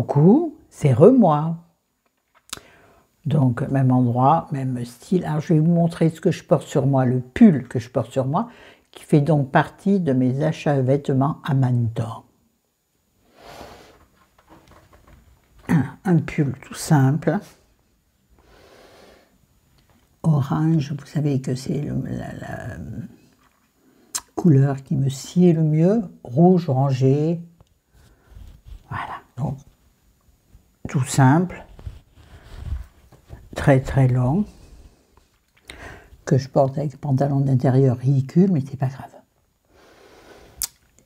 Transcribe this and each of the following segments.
coucou, c'est moi. Donc, même endroit, même style. Alors, je vais vous montrer ce que je porte sur moi, le pull que je porte sur moi, qui fait donc partie de mes achats vêtements à Mandan. Un pull tout simple, orange, vous savez que c'est la couleur qui me sied le mieux, rouge, orangé, voilà, donc tout simple, très très long, que je porte avec pantalon d'intérieur ridicule, mais c'est pas grave.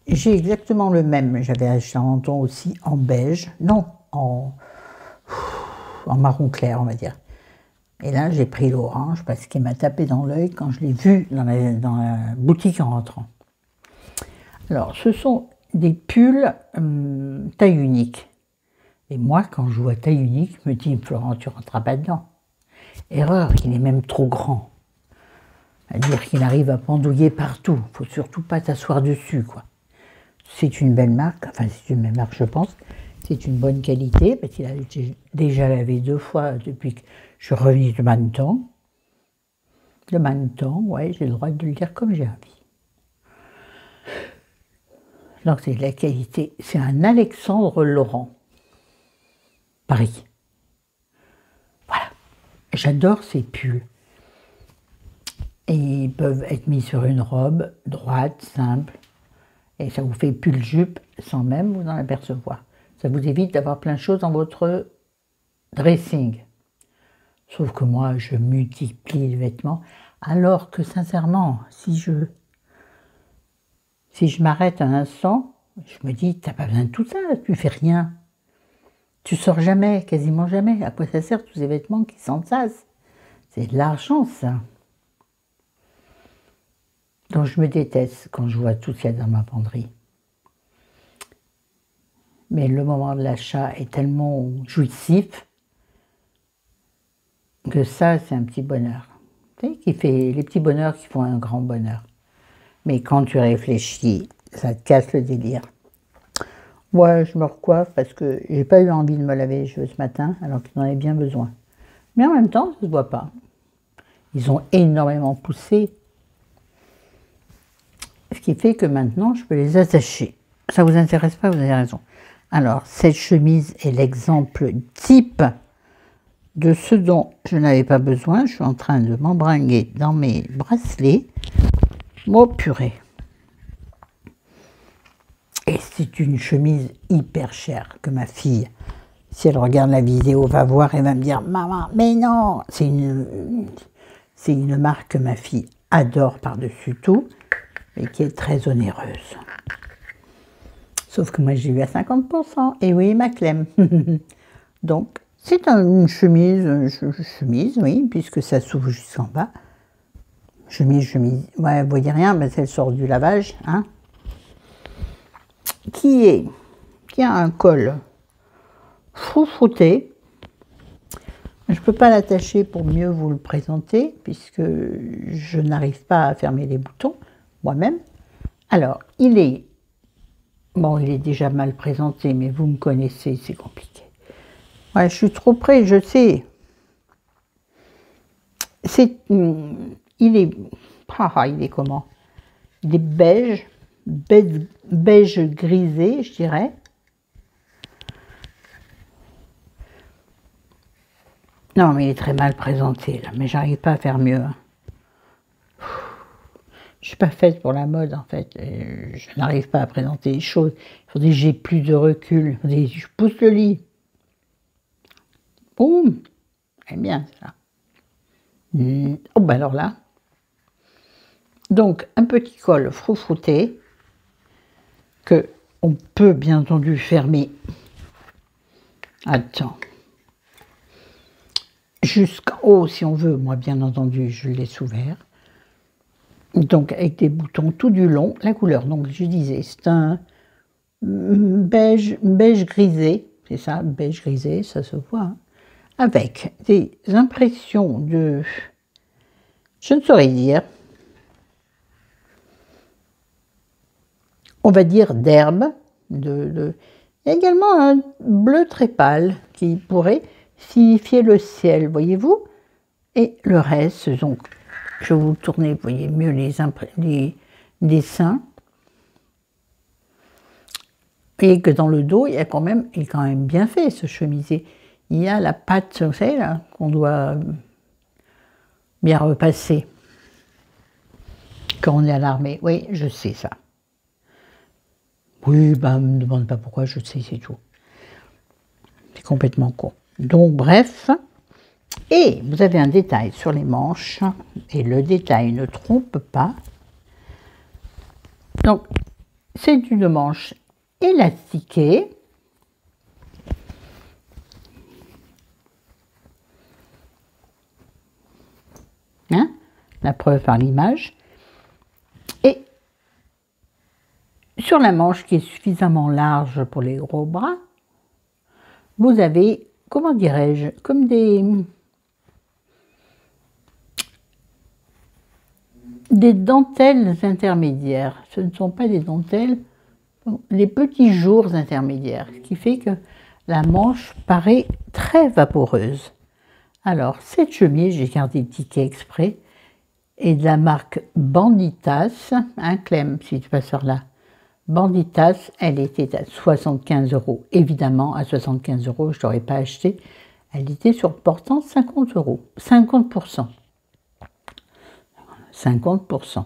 J'ai exactement le même, j'avais acheté un menton aussi en beige, non, en marron clair on va dire. Et là j'ai pris l'orange parce qu'il m'a tapé dans l'œil quand je l'ai vu dans la boutique en rentrant. Alors ce sont des pulls taille unique. Et moi quand je vois taille unique, je me dis Florent tu ne rentreras pas dedans. Erreur, il est même trop grand. C'est-à-dire qu'il arrive à pendouiller partout, il ne faut surtout pas t'asseoir dessus quoi. C'est une belle marque, enfin c'est une belle marque je pense, c'est une bonne qualité, parce qu'il a déjà lavé 2 fois depuis que je suis revenue de Mandan. De Mandan, ouais, j'ai le droit de le dire comme j'ai envie. Donc c'est de la qualité, c'est un Alexandre Laurent, Paris. Voilà, j'adore ces pulls. Et ils peuvent être mis sur une robe droite, simple, et ça vous fait pull-jupe sans même vous en apercevoir. Ça vous évite d'avoir plein de choses dans votre dressing. Sauf que moi, je multiplie les vêtements, alors que sincèrement, si je m'arrête un instant, je me dis, t'as pas besoin de tout ça, tu fais rien. Tu sors jamais, quasiment jamais. À quoi ça sert tous ces vêtements qui s'entassent? C'est de l'argent, ça. Donc je me déteste quand je vois tout ce qu'il y a dans ma penderie. Mais le moment de l'achat est tellement jouissif que ça, c'est un petit bonheur. Tu sais, qui fait les petits bonheurs qui font un grand bonheur. Mais quand tu réfléchis, ça te casse le délire. Ouais, je me recoiffe parce que j'ai pas eu envie de me laver les cheveux ce matin, alors qu'ils en avaient bien besoin. Mais en même temps, ça se voit pas. Ils ont énormément poussé. Ce qui fait que maintenant, je peux les attacher. Ça vous intéresse pas, vous avez raison. Alors, cette chemise est l'exemple type de ce dont je n'avais pas besoin. Je suis en train de m'embringuer dans mes bracelets. Oh purée! Et c'est une chemise hyper chère que ma fille, si elle regarde la vidéo, va voir et va me dire « Maman, mais non !» C'est une marque que ma fille adore par-dessus tout, mais qui est très onéreuse. Sauf que moi, j'ai eu à 50%. Et oui, ma clem. Donc, c'est une chemise, oui, puisque ça s'ouvre jusqu'en bas. Chemise. Ouais, vous voyez rien, mais elle sort du lavage, hein. Qui a un col froufrouté. Je ne peux pas l'attacher pour mieux vous le présenter, puisque je n'arrive pas à fermer les boutons, moi-même. Alors, il est déjà mal présenté, mais vous me connaissez, c'est compliqué. Ouais, je suis trop près, je sais. Il est comment? Il est beige grisé, je dirais. Non, mais il est très mal présenté, là, mais j'arrive pas à faire mieux. Je suis pas faite pour la mode, en fait. Je n'arrive pas à présenter les choses. Il faudrait que j'ai plus de recul. Il faudrait que je pousse le lit. Boum! C'est bien, ça. Oh, ben alors là. Donc, un petit col froufrouté que on peut bien entendu fermer. Attends. Jusqu'en haut, si on veut. Moi, bien entendu, je le laisse ouvert. Donc, avec des boutons tout du long. La couleur, donc, je disais, c'est un beige grisé. C'est ça, beige grisé, ça se voit. Hein, avec des impressions de... Je ne saurais dire. On va dire d'herbe. Et Il y a également un bleu très pâle qui pourrait signifier le ciel, voyez-vous? Et le reste, donc, je vais vous tourner, vous voyez mieux les dessins. Et que dans le dos, il est quand même bien fait, ce chemisier. Il y a la patte, vous savez, là, qu'on doit bien repasser quand on est à l'armée. Oui, je sais ça. Oui, bah, ne me demande pas pourquoi, je sais, c'est tout. C'est complètement con. Donc, bref. Et vous avez un détail sur les manches. Et le détail ne trompe pas. Donc, c'est une manche élastiquée. Hein, la preuve par l'image. Et sur la manche qui est suffisamment large pour les gros bras, vous avez, comment dirais-je, comme des dentelles intermédiaires. Ce ne sont pas des dentelles, les petits jours intermédiaires, ce qui fait que la manche paraît très vaporeuse. Alors, cette chemise, j'ai gardé le ticket exprès, est de la marque Banditas, un Clem, si tu passes par là. Banditas, elle était à 75 €. Évidemment, à 75 €, je ne l'aurais pas acheté. Elle était sur portant 50 €, 50%. 50%.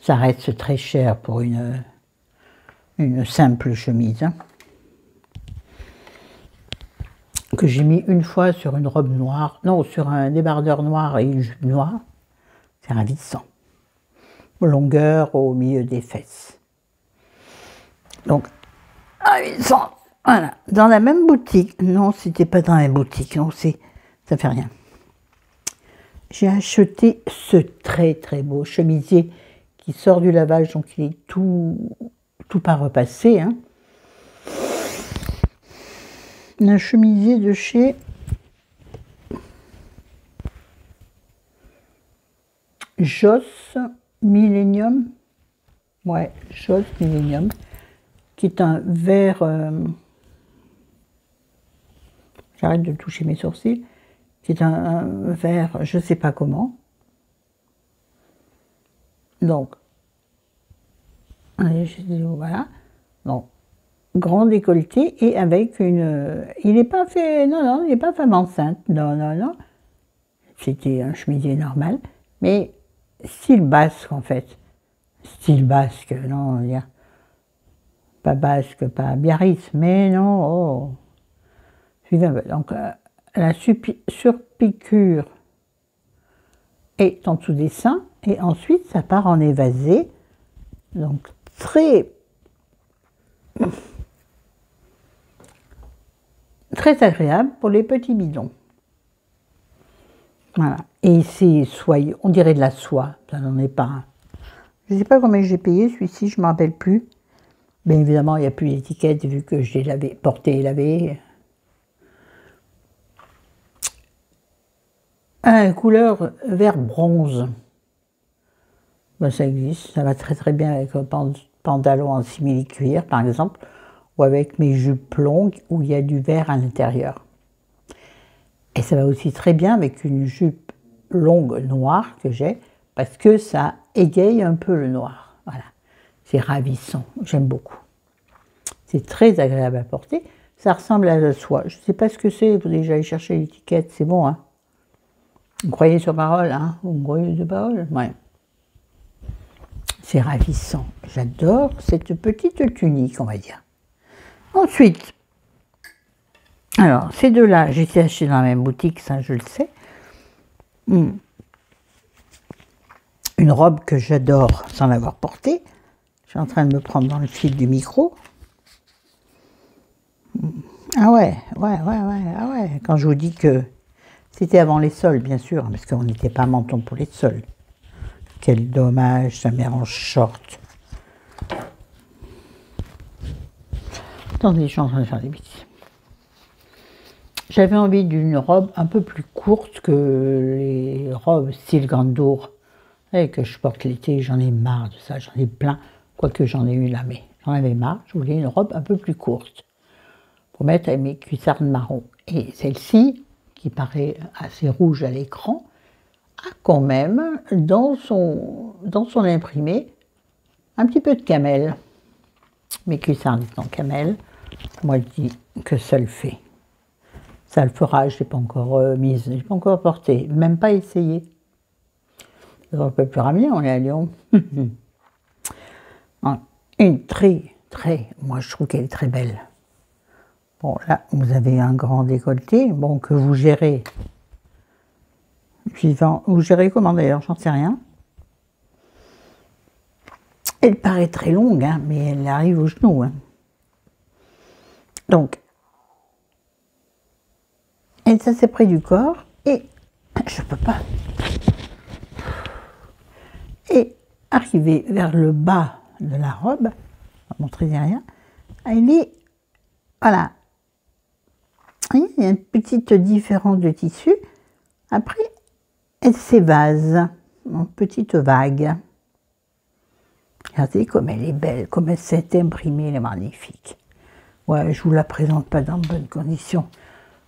Ça reste très cher pour une simple chemise. Hein, que j'ai mis une fois sur une robe noire, non, sur un débardeur noir et une jupe noire. C'est ravissant. Longueur au milieu des fesses. Donc, ravissant. Voilà. Dans la même boutique. Non, c'était pas dans la même boutique. Non, ça fait rien. J'ai acheté ce très très beau chemisier qui sort du lavage, donc il est tout pas repassé. Hein. Un chemisier de chez Joss Millennium. Ouais, Joss Millennium, qui est un vert. J'arrête de toucher mes sourcils. Qui est un vert, je ne sais pas comment. Donc, voilà. Donc, grand décolleté et avec une. Il n'est pas fait. Non, non, il n'est pas femme enceinte. Non, non, non. C'était un chemisier normal. Mais style basque, en fait. Style basque, non, dire. Pas basque, pas Biarritz, mais non, oh. Donc, la surpiqûre est en dessous des seins, et ensuite, ça part en évasé. Donc, très agréable pour les petits bidons. Voilà. Et c'est soyeux, on dirait de la soie, ça n'en est pas un. Je ne sais pas combien j'ai payé celui-ci, je ne me rappelle plus. Bien évidemment, il n'y a plus d'étiquette vu que je l'ai lavé, porté et lavé. Couleur vert bronze. Ben, ça existe, ça va très très bien avec un pantalon en simili-cuir par exemple, ou avec mes jupes longues où il y a du vert à l'intérieur. Et ça va aussi très bien avec une jupe longue noire que j'ai, parce que ça égaye un peu le noir. Voilà, c'est ravissant, j'aime beaucoup. C'est très agréable à porter, ça ressemble à la soie. Je ne sais pas ce que c'est, vous déjà allé chercher l'étiquette, c'est bon, hein. Vous croyez sur parole, hein? Vous me croyez de parole? Ouais. C'est ravissant. J'adore cette petite tunique, on va dire. Ensuite, alors, ces deux-là, j'ai été achetés dans la même boutique, ça je le sais. Une robe que j'adore sans l'avoir portée. Je suis en train de me prendre dans le fil du micro. Ah ouais, ah ouais. Quand je vous dis que c'était avant les soldes, bien sûr, parce qu'on n'était pas à Menton pour les soldes. Quel dommage, ça met en short. Attendez, je suis en train de faire des bêtises. J'avais envie d'une robe un peu plus courte que les robes style Gandour. Et que je porte l'été, j'en ai marre de ça, j'en ai plein. Quoique j'en ai eu là, mais J'en avais marre, je voulais une robe un peu plus courte pour mettre avec mes cuissardes marron. Et celle-ci, qui paraît assez rouge à l'écran, a quand même dans son imprimé un petit peu de camel. Mes cuissardes sont camel. Moi, je dis que ça le fait. Ça le fera, je ne l'ai pas encore mise, je ne l'ai pas encore portée, même pas essayé. On ne peut plus ramener, on est à Lyon. Une moi je trouve qu'elle est très belle. Bon, là, vous avez un grand décolleté, bon, que vous gérez. Suivant, vous gérez comment d'ailleurs, j'en sais rien. Elle paraît très longue, hein, mais elle arrive au genou. Hein. Donc, et ça c'est près du corps, et je peux pas. Et arriver vers le bas de la robe, on va montrer derrière, elle est, voilà, il y a une petite différence de tissu. Après, elle s'évase en petites vagues. Regardez comme elle est belle, comme elle s'est imprimée, elle est magnifique. Ouais, je ne vous la présente pas dans de bonnes conditions.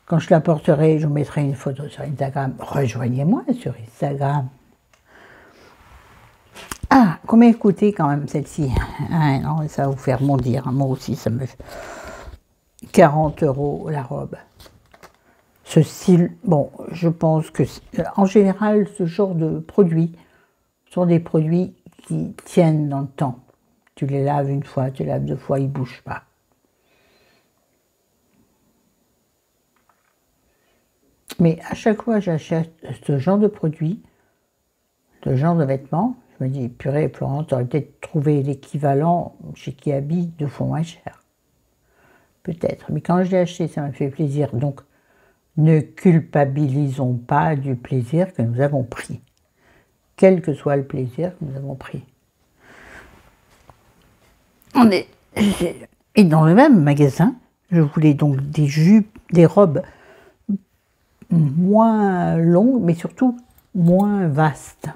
Quand je la porterai, je vous mettrai une photo sur Instagram. Rejoignez-moi sur Instagram. Ah, combien elle coûtait quand même celle-ci? Ah, non, ça va vous faire bondir. Moi aussi, ça me fait 40 € la robe. Ce style, bon, je pense que, en général, ce genre de produits sont des produits qui tiennent dans le temps. Tu les laves une fois, tu les laves deux fois, ils ne bougent pas. Mais à chaque fois que j'achète ce genre de produit, ce genre de vêtements, je me dis, purée, Florence, tu aurais peut-être trouvé l'équivalent chez Kiabi 2 fois moins cher. Peut-être. Mais quand je l'ai acheté, ça m'a fait plaisir. Donc, ne culpabilisons pas du plaisir que nous avons pris. Quel que soit le plaisir que nous avons pris. Et dans le même magasin, je voulais donc des jupes, des robes moins longues, mais surtout moins vastes.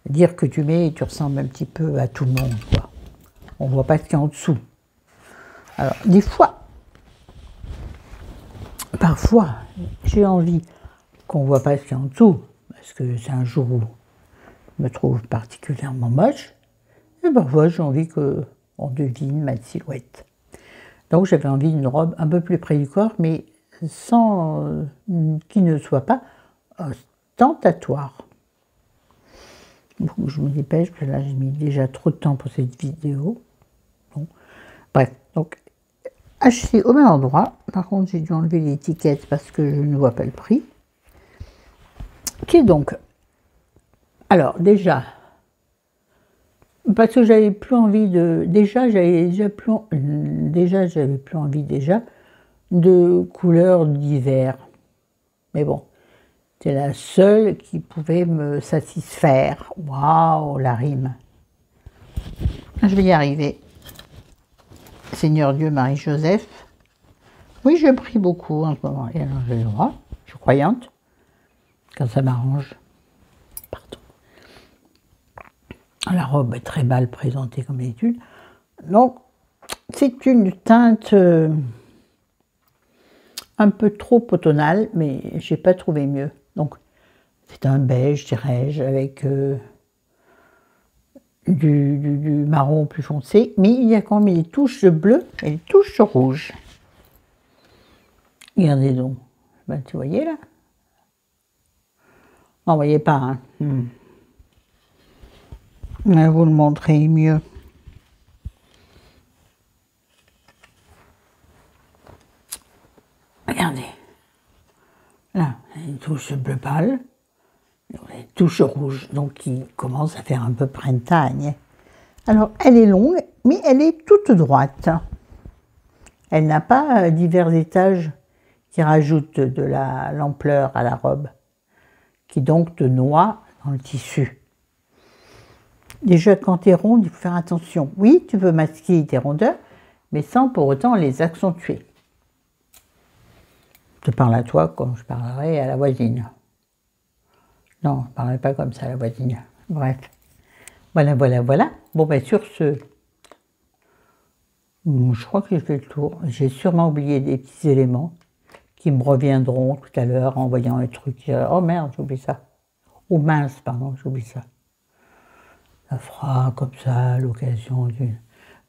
Dire que tu mets et tu ressembles un petit peu à tout le monde, quoi. On ne voit pas ce qu'il y a en dessous. Alors, des fois, parfois, j'ai envie qu'on ne voit pas ce qu'il y a en dessous, parce que c'est un jour où je me trouve particulièrement moche, et parfois j'ai envie qu'on devine ma silhouette. Donc j'avais envie d'une robe un peu plus près du corps, mais sans qui ne soit pas ostentatoire. Je me dépêche, parce que là j'ai mis déjà trop de temps pour cette vidéo. Bon. Bref, donc acheté au même endroit. Par contre, j'ai dû enlever l'étiquette parce que je ne vois pas le prix. Qui est donc, alors déjà, parce que j'avais plus envie de, j'avais plus envie de couleurs d'hiver. Mais bon, c'est la seule qui pouvait me satisfaire. Waouh, la rime. Je vais y arriver. Seigneur Dieu, Marie-Joseph. Oui, je prie beaucoup en ce moment. Et alors, j'ai le droit, je suis croyante, quand ça m'arrange. Pardon. La robe est très mal présentée comme d'habitude. Donc, c'est une teinte un peu trop automnale, mais je n'ai pas trouvé mieux. Donc, c'est un beige, dirais-je, avec du marron plus foncé, mais il y a quand même les touches bleues et les touches rouges. Regardez donc. Ben, tu voyez là? Non, vous voyez pas, hein. Mais vous le montrez mieux. Regardez. Là, une touche bleu pâle, une touche rouge, donc qui commence à faire un peu printanier. Alors, elle est longue, mais elle est toute droite. Elle n'a pas divers étages qui rajoutent de l'ampleur à la robe, qui donc te noie dans le tissu. Déjà, quand tu es ronde, il faut faire attention. Oui, tu peux masquer tes rondeurs, mais sans pour autant les accentuer. Je te parle à toi comme je parlerai à la voisine. Non, je ne parlerai pas comme ça à la voisine. Bref. Voilà. Bon, ben sur ce, Je crois que j'ai fait le tour. J'ai sûrement oublié des petits éléments qui me reviendront tout à l'heure en voyant un truc. Oh merde, j'ai oublié ça. Oh mince, pardon, j'ai oublié ça. Ça fera comme ça à l'occasion d'une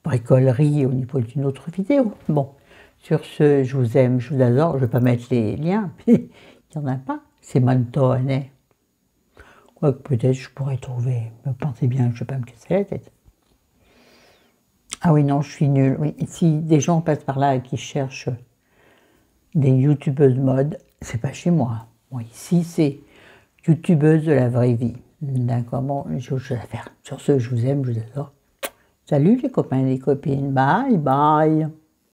bricolerie au niveau d'une autre vidéo. Bon, sur ce, je vous aime, je vous adore. Je ne vais pas mettre les liens, il n'y en a pas. C'est Mantoane. Quoique peut-être je pourrais trouver. Me pensez bien que je ne vais pas me casser la tête. Ah oui, non, je suis nulle. Oui. Si des gens passent par là et qui cherchent des youtubeuses mode, c'est pas chez moi. Bon, ici, c'est youtubeuse de la vraie vie. D'accord, bon, j'ai autre chose à faire. Sur ce, je vous aime, je vous adore. Salut les copains et les copines. Bye bye.